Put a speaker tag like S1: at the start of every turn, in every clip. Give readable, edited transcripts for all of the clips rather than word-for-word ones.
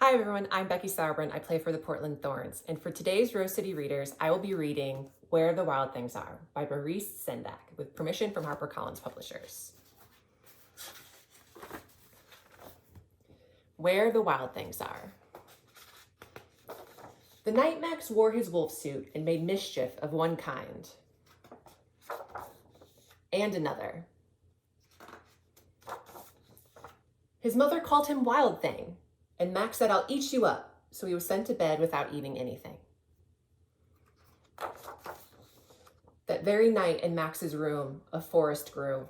S1: Hi everyone, I'm Becky Sauerbrunn. I play for the Portland Thorns, and for today's Rose City Readers, I will be reading Where the Wild Things Are by Maurice Sendak with permission from HarperCollins Publishers. Where the Wild Things Are. The night Max wore his wolf suit and made mischief of one kind and another. His mother called him Wild Thing, and Max said, "I'll eat you up," so he was sent to bed without eating anything. That very night in Max's room, a forest grew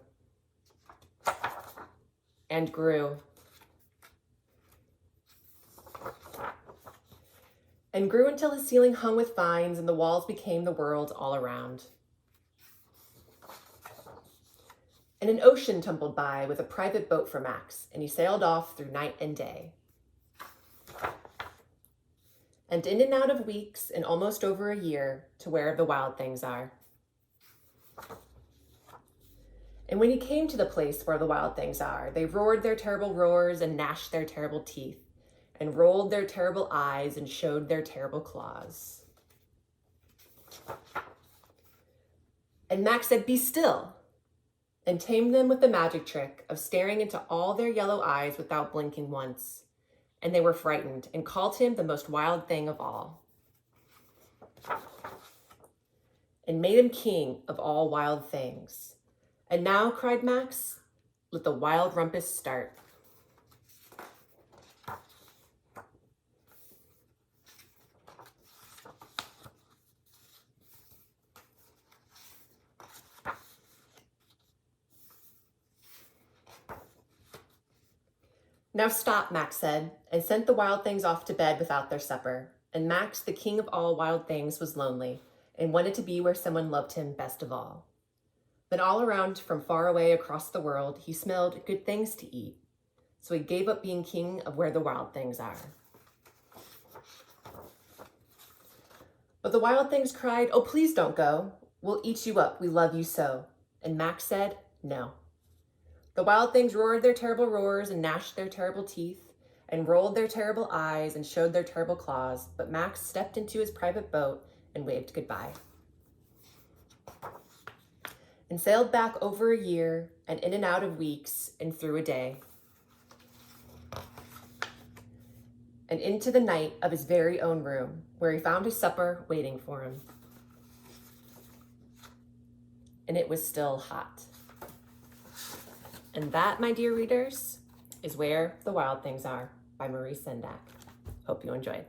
S1: and grew and grew until his ceiling hung with vines and the walls became the world all around. And an ocean tumbled by with a private boat for Max, and he sailed off through night and day. And in and out of weeks and almost over a year to where the wild things are. And when he came to the place where the wild things are, they roared their terrible roars and gnashed their terrible teeth and rolled their terrible eyes and showed their terrible claws. And Max said, "Be still," and tamed them with the magic trick of staring into all their yellow eyes without blinking once. And they were frightened and called him the most wild thing of all. And made him king of all wild things. And now, cried Max, let the wild rumpus start. "Now stop," Max said, and sent the wild things off to bed without their supper. And Max, the king of all wild things, was lonely and wanted to be where someone loved him best of all. But all around, from far away across the world, he smelled good things to eat. So he gave up being king of where the wild things are. But the wild things cried, "Oh, please don't go. We'll eat you up. We love you so." And Max said, "No." The wild things roared their terrible roars and gnashed their terrible teeth and rolled their terrible eyes and showed their terrible claws, but Max stepped into his private boat and waved goodbye. And sailed back over a year and in and out of weeks and through a day. And into the night of his very own room, where he found his supper waiting for him. And it was still hot. And that, my dear readers, is Where the Wild Things Are by Maurice Sendak. Hope you enjoyed.